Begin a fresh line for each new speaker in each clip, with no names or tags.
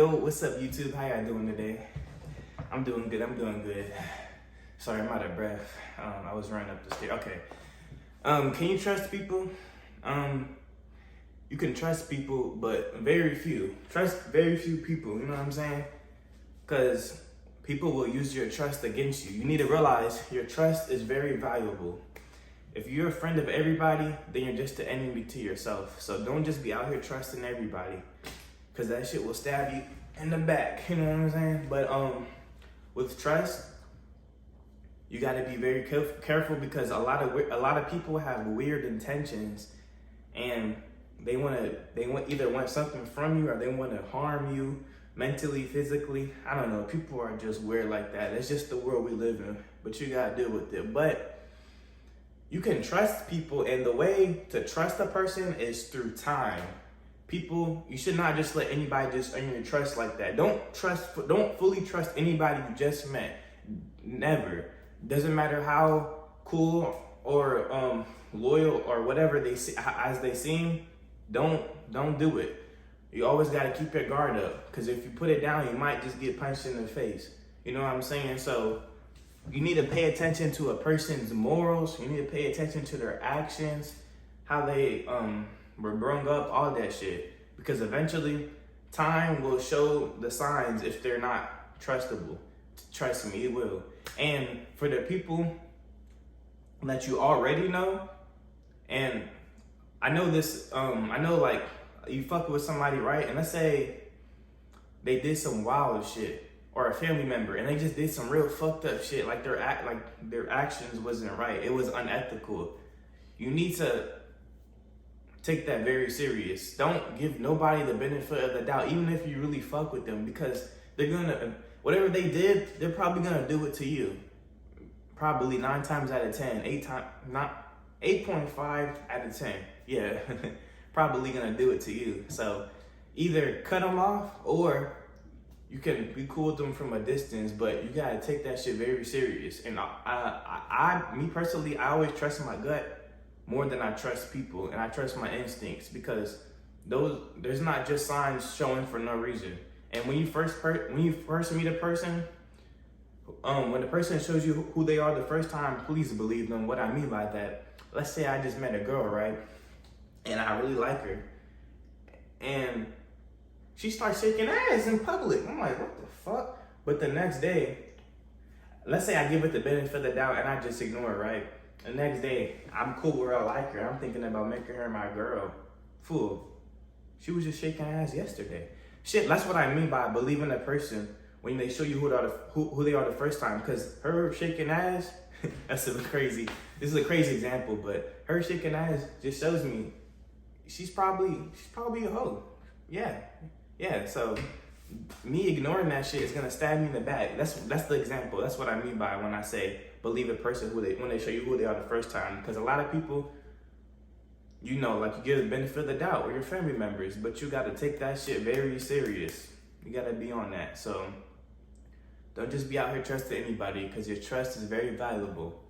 Yo, what's up YouTube? How y'all doing today? I'm doing good. Sorry, I'm out of breath. I was running up the stairs. Okay. Can you trust people? You can trust people, but very few. Trust very few people, you know what I'm saying? Because people will use your trust against you. You need to realize your trust is very valuable. If you're a friend of everybody, then you're just an enemy to yourself. So don't just be out here trusting everybody, because that shit will stab you in the back, you know what I'm saying? But with trust, you got to be very careful, because a lot of people have weird intentions, and they either want something from you, or they want to harm you mentally, physically. I don't know. People are just weird like that. It's just the world we live in, but you got to deal with it. But you can trust people, and the way to trust a person is through time. People, you should not just let anybody just earn your trust like that. Don't fully trust anybody you just met. Never. Doesn't matter how cool or loyal or whatever they see as they seem. Don't do it. You always got to keep your guard up, because if you put it down, you might just get punched in the face. You know what I'm saying? So you need to pay attention to a person's morals. You need to pay attention to their actions, how they were growing up, all that shit. Because eventually, time will show the signs if they're not trustable. Trust me, it will. And for the people that you already know, and I know this, I know like you fuck with somebody, right? And let's say they did some wild shit, or a family member, and they just did some real fucked up shit, like their actions wasn't right. It was unethical. You need to take that very serious. Don't give nobody the benefit of the doubt, even if you really fuck with them, because they're gonna, whatever they did, they're probably gonna do it to you. Probably 9 times out of 10, 8.5 out of 10. Yeah, probably gonna do it to you. So either cut them off, or you can be cool with them from a distance, but you gotta take that shit very serious. And me personally, I always trust my gut more than I trust people, and I trust my instincts, because there's not just signs showing for no reason. And when you first meet a person, when the person shows you who they are the first time, please believe them. What I mean by that, let's say I just met a girl, right? And I really like her, and she starts shaking ass in public. I'm like, what the fuck? But the next day, let's say I give it the benefit of the doubt and I just ignore it, right? The next day, I'm cool where I like her. I'm thinking about making her my girl. Fool. She was just shaking ass yesterday. Shit, that's what I mean by believing a person when they show you who they are the first time. Because her shaking ass, this is a crazy example, but her shaking ass just shows me she's probably a hoe. Yeah, so me ignoring that shit is gonna stab me in the back. That's the example. That's what I mean by when I say believe a person when they show you who they are the first time. Because a lot of people, you know, like, you give the benefit of the doubt with your family members, but you gotta take that shit very serious. You gotta be on that. So don't just be out here trusting anybody, because your trust is very valuable.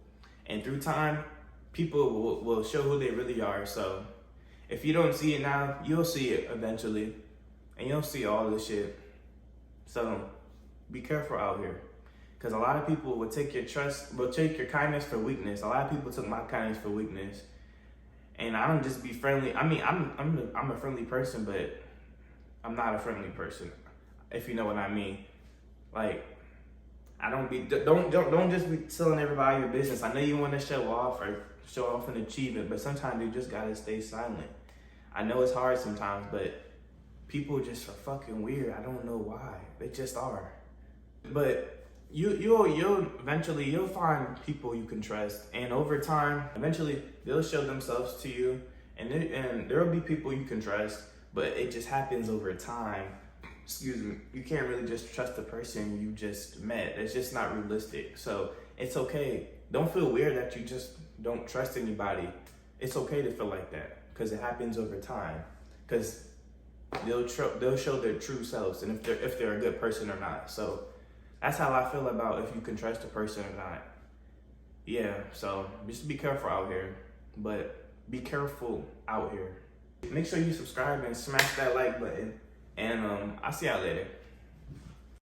And through time, people will show who they really are. So if you don't see it now, you'll see it eventually. And you'll see all this shit. So be careful out here, because a lot of people will take your kindness for weakness. A lot of people took my kindness for weakness. And I don't just be friendly. I mean, I'm a friendly person, but I'm not a friendly person, if you know what I mean. Like, don't just be telling everybody your business. I know you want to show off an achievement, but sometimes you just gotta stay silent. I know it's hard sometimes, but people just are fucking weird. I don't know why. They just are. But you'll eventually find people you can trust, and over time, eventually they'll show themselves to you, and there'll be people you can trust. But it just happens over time. Excuse me. You can't really just trust the person you just met. It's just not realistic. So it's okay. Don't feel weird that you just don't trust anybody. It's okay to feel like that, because it happens over time. Because they'll show their true selves, and if they're a good person or not. So that's how I feel about if you can trust a person or not. Yeah, so just be careful out here. But be careful out here. Make sure you subscribe and smash that like button. And I'll see y'all later.